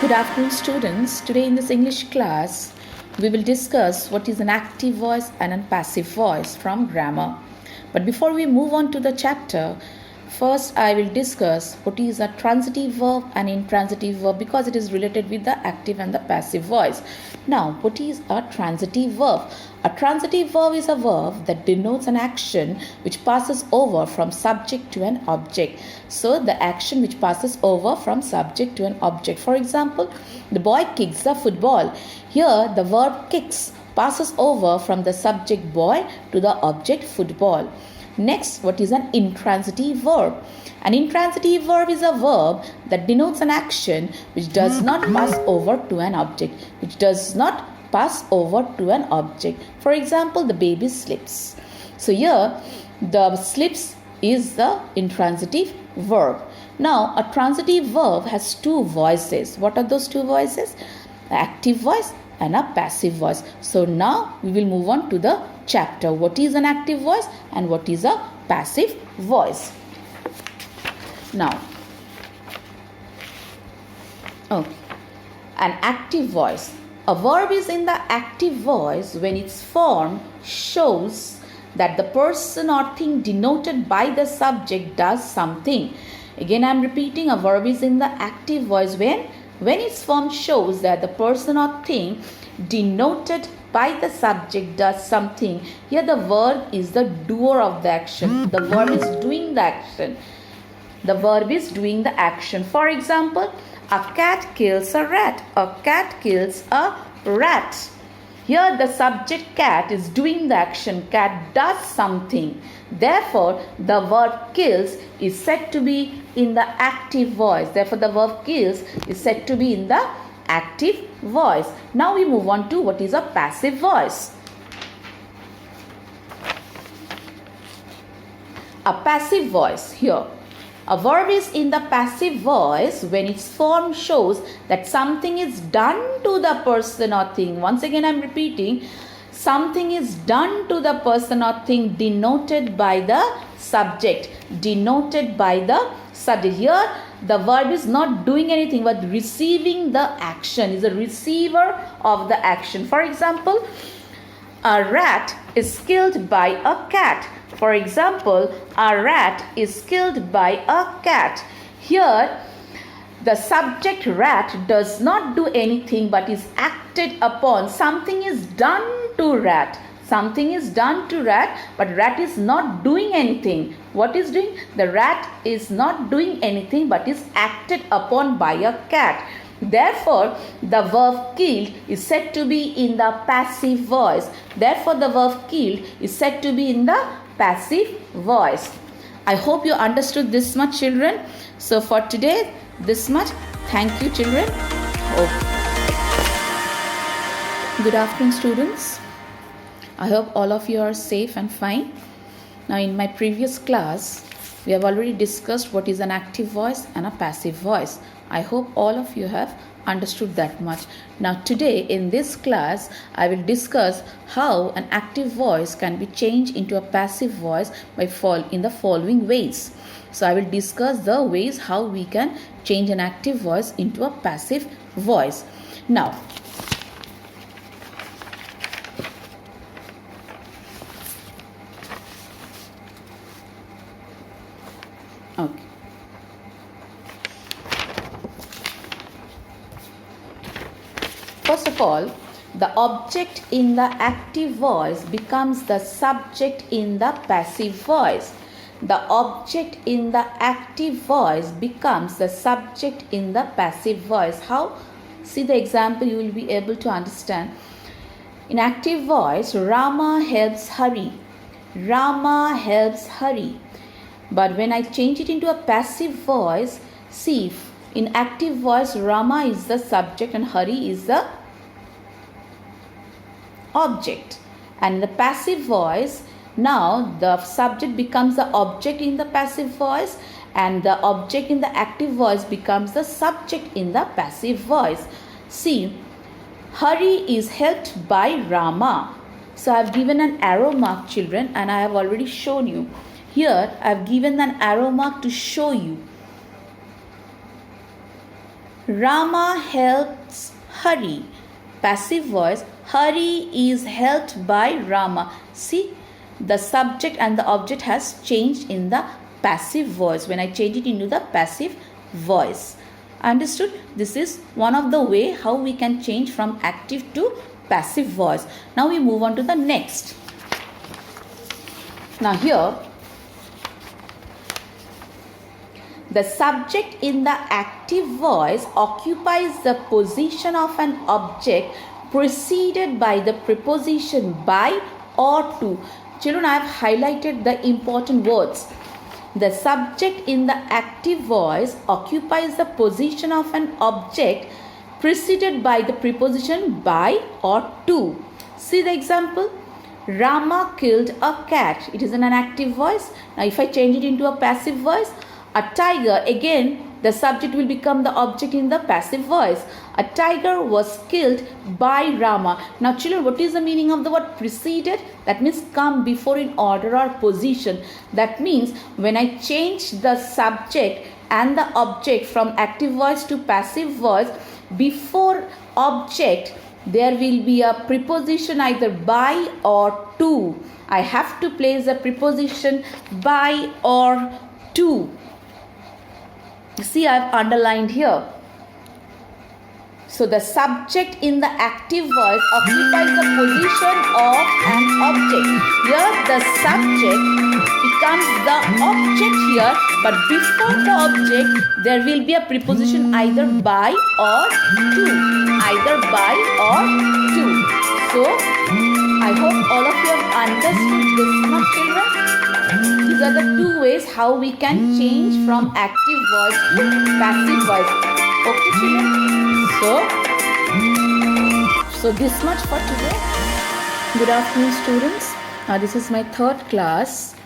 Good afternoon, students. Today in this English class, we will discuss what is an active voice and a passive voice from grammar. But before we move on to the chapter, first I will discuss what is a transitive verb and intransitive verb because it is related with the active and the passive voice. Now, what is a transitive verb? A transitive verb is a verb that denotes an action which passes over from subject to an object. So, the action which passes over from subject to an object. For example, the boy kicks the football. Here, the verb kicks passes over from the subject boy to the object football. Next, what is an intransitive verb? An intransitive verb is a verb that denotes an action which does not pass over to an object. For example, the baby sleeps. So here, the sleeps is the intransitive verb. Now, a transitive verb has two voices. What are those two voices? The active voice and a passive voice. So now we will move on to the chapter. What is an active voice and what is a passive voice? Now, an active voice. A verb is in the active voice when its form shows that the person or thing denoted by the subject does something. Again, I am repeating, a verb is in the active voice when its form shows that the person or thing denoted by the subject does something. Here the verb is the doer of the action. The verb is doing the action. The verb is doing the action. For example, a cat kills a rat. A cat kills a rat. Here the subject cat is doing the action. Cat does something. Therefore, the verb kills is said to be in the active voice. Therefore, the verb kills is said to be in the active voice. Now we move on to what is a passive voice. A passive voice here. A verb is in the passive voice when its form shows that something is done to the person or thing. Once again, I am repeating, something is done to the person or thing denoted by the subject. Denoted by the subject. Here, the verb is not doing anything but receiving the action. Is a receiver of the action. For example, a rat is killed by a cat. For example, a rat is killed by a cat. Here, the subject rat does not do anything but is acted upon. Something is done to rat. Something is done to rat, but rat is not doing anything. What is doing? The rat is not doing anything but is acted upon by a cat. Therefore, the verb killed is said to be in the passive voice. Therefore, the verb killed is said to be in the passive voice. I hope you understood this much, children. So for today, this much. Thank you, children. Good afternoon, students. I hope all of you are safe and fine. Now, in my previous class, we have already discussed what is an active voice and a passive voice. I hope all of you have understood that much. Now, today in this class, I will discuss how an active voice can be changed into a passive voice in the following ways. So, I will discuss the ways how we can change an active voice into a passive voice. Now, first of all, the object in the active voice becomes the subject in the passive voice. The object in the active voice becomes the subject in the passive voice. How? See the example, you will be able to understand. In active voice, Rama helps Hari. Rama helps Hari. But when I change it into a passive voice, see, in active voice, Rama is the subject and Hari is the object. And in the passive voice, now the subject becomes the object in the passive voice and the object in the active voice becomes the subject in the passive voice. See, Hari is helped by Rama. So I have given an arrow mark, children, and I have already shown you. Here I have given an arrow mark to show you. Rama helps Hari. Passive voice. Hari is helped by Rama. See, the subject and the object has changed in the passive voice when I change it into the passive voice. Understood? This is one of the way how we can change from active to passive voice. Now we move on to the next. Now here, the subject in the active voice occupies the position of an object preceded by the preposition by or to. Children, I have highlighted the important words. The subject in the active voice occupies the position of an object preceded by the preposition by or to. See the example. Rama killed a cat. It is in an active voice. Now if I change it into a passive voice, a tiger, again the subject will become the object in the passive voice. A tiger was killed by Rama. Now children, what is the meaning of the word preceded? That means come before in order or position. That means when I change the subject and the object from active voice to passive voice, before object there will be a preposition either by or to. I have to place a preposition by or to. See, I have underlined here. So the subject in the active voice occupies the position of an object. Here the subject becomes the object here, but before the object there will be a preposition either by or to. Either by or to. So I hope all of you have understood this much, children. These are the two ways how we can change from active voice to passive voice. Okay, children? So this much for today. Good afternoon, students. This is my third class.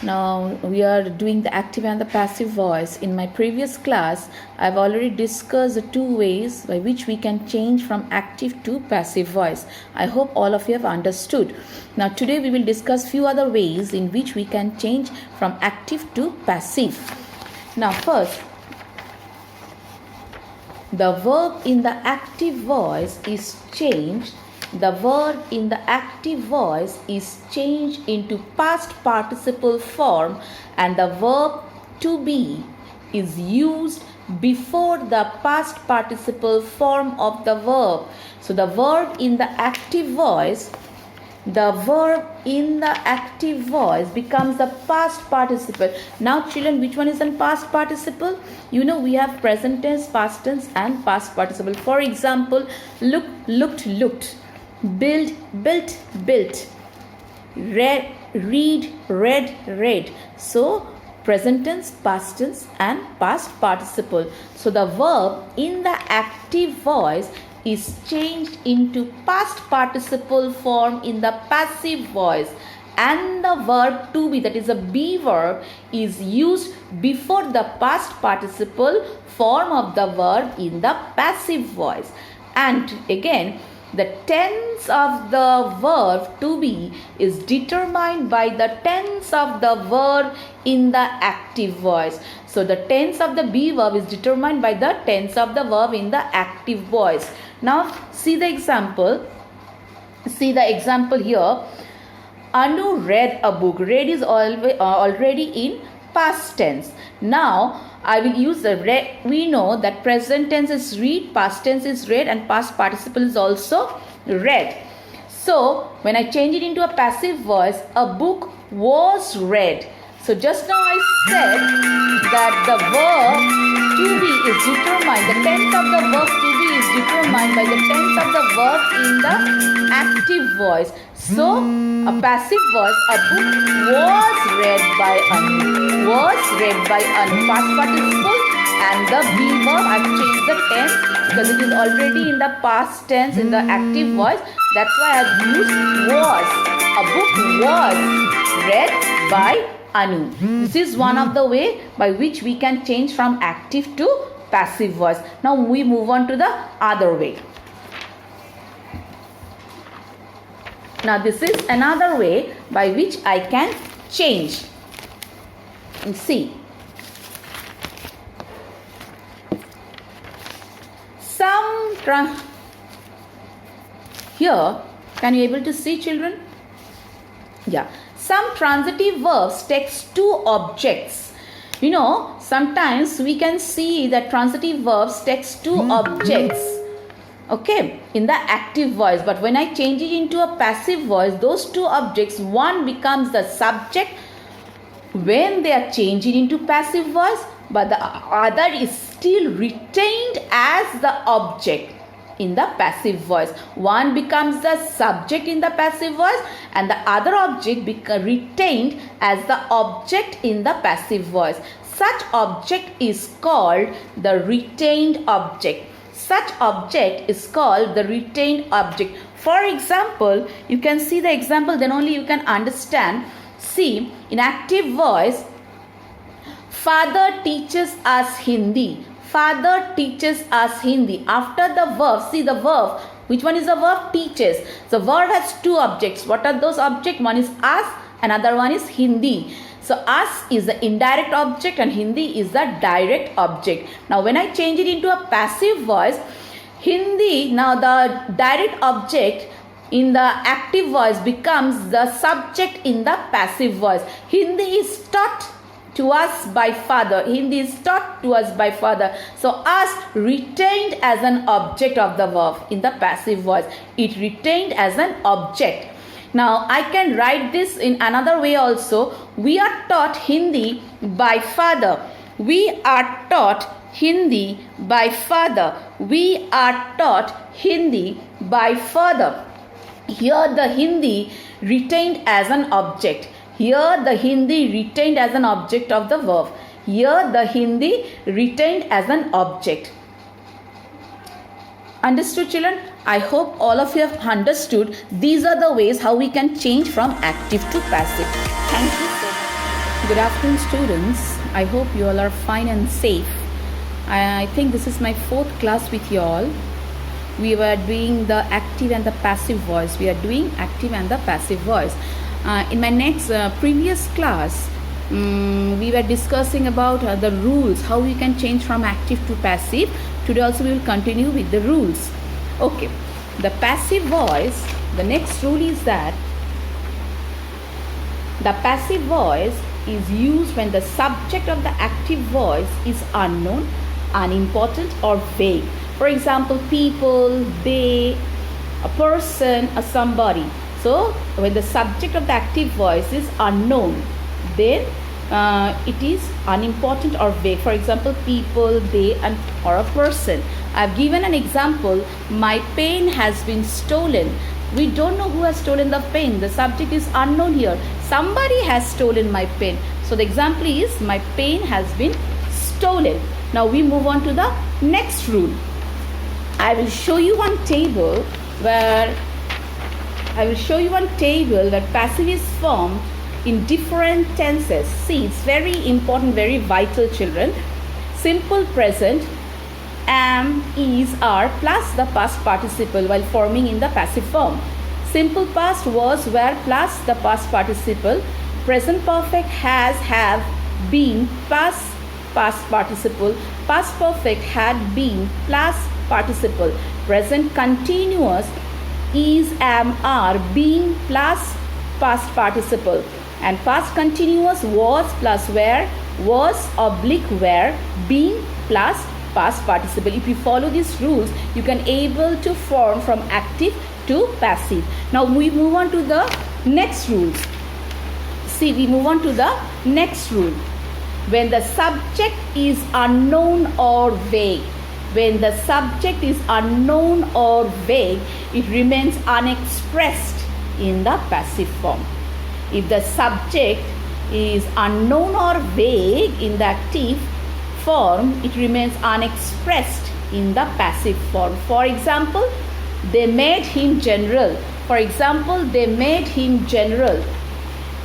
Now we are doing the active and the passive voice. In my previous class, I have already discussed the two ways by which we can change from active to passive voice. I hope all of you have understood. Now today we will discuss few other ways in which we can change from active to passive. Now first, the verb in the active voice is changed. The verb in the active voice is changed into past participle form, and the verb to be is used before the past participle form of the verb. So the verb in the active voice, becomes the past participle. Now children, which one is the past participle? You know, we have present tense, past tense and past participle. For example, look, looked, looked. Build, built, built. Read, read, read, read. So present tense, past tense and past participle. So the verb in the active voice is changed into past participle form in the passive voice, and the verb to be, that is a be verb, is used before the past participle form of the verb in the passive voice. And again, the tense of the verb to be is determined by the tense of the verb in the active voice. So the tense of the be verb is determined by the tense of the verb in the active voice. Now see the example. See the example here. Anu read a book. Read is already in past tense. Now I will use the read. We know that present tense is read, past tense is read, and past participle is also read. So when I change it into a passive voice, a book was read. So just now I said that the verb to be is determined, the tense of the verb to be is determined by the tense of the verb in the active voice. So a passive voice, a book was read by Anu. Was read by Anu. Past participle and the be verb, I have changed the tense because it is already in the past tense in the active voice. That's why I have used was. A book was read by Anu. This is one of the way by which we can change from active to passive voice. Now we move on to the other way. Now this is another way by which I can change. See. here, can you able to see, children? Yeah. Some transitive verbs takes two objects. You know, sometimes we can see that transitive verbs takes two objects, okay, in the active voice. But when I change it into a passive voice, those two objects, one becomes the subject when they are changed into passive voice, but the other is still retained as the object in the passive voice. One becomes the subject in the passive voice and the other object retained as the object in the passive voice. Such object is called the retained object. Such object is called the retained object. For example, you can see the example, then only you can understand. See, in active voice, father teaches us Hindi. Father teaches us Hindi. After the verb, see the verb. Which one is the verb? Teaches. The verb has two objects. What are those objects? One is us, another one is Hindi. So us is the indirect object and Hindi is the direct object. Now when I change it into a passive voice, Hindi, now the direct object in the active voice becomes the subject in the passive voice. Hindi is taught to us by father. Hindi is taught to us by father. So us retained as an object of the verb in the passive voice. It retained as an object. Now I can write this in another way also. We are taught Hindi by father. We are taught Hindi by father. We are taught Hindi by father. Here the Hindi retained as an object. Here the Hindi retained as an object of the verb. Here the Hindi retained as an object. Understood, children? I hope all of you have understood. These are the ways how we can change from active to passive. Thank you so much. Good afternoon, students. I hope you all are fine and safe. I think this is my fourth class with you all. We were doing the active and the passive voice. We are doing active and the passive voice. In my next previous class, we were discussing about the rules, how we can change from active to passive. Today also we will continue with the rules. Okay, the passive voice, the next rule is that the passive voice is used when the subject of the active voice is unknown, unimportant or vague. For example, people, they, a person, or somebody. So when the subject of the active voice is unknown, then it is unimportant or vague. For example, people, they, and or a person. I've given an example. My pen has been stolen. We don't know who has stolen the pen. The subject is unknown here. Somebody has stolen my pen. So the example is my pen has been stolen. Now we move on to the next rule. I will show you one table where passive is formed in different tenses. See, it's very important, very vital, children. Simple present, am, is, are plus the past participle while forming in the passive form. Simple past was, were plus the past participle. Present perfect has, have, been plus past participle. Past perfect had, been plus participle. Present continuous is, am, are, being plus past participle. And past continuous was plus were, was oblique were, being plus past participle. If you follow these rules, you can able to form from active to passive. Now we move on to the next rules. See, we move on to the next rule. When the subject is unknown or vague, when the subject is unknown or vague, it remains unexpressed in the passive form. If the subject is unknown or vague in the active form, it remains unexpressed in the passive form. For example, they made him general. For example, they made him general.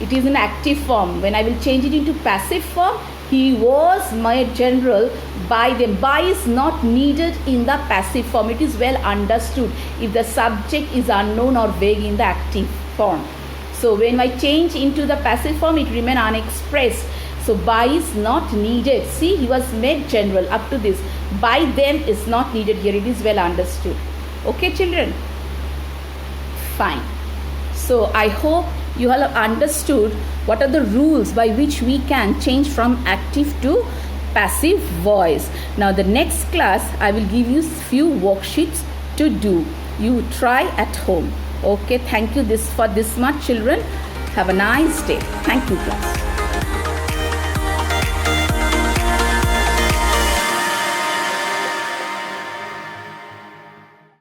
It is an active form. When I will change it into passive form, he was made general by them. By is not needed in the passive form. It is well understood if the subject is unknown or vague in the active form. So when I change into the passive form, it remains unexpressed. So by is not needed. See, he was made general up to this. By them is not needed here. It is well understood. Okay, children? Fine. So I hope you all have understood what are the rules by which we can change from active to passive voice. Now the next class I will give you few worksheets to do. You try at home. Okay, thank you for this much, children. Have a nice day. Thank you, class.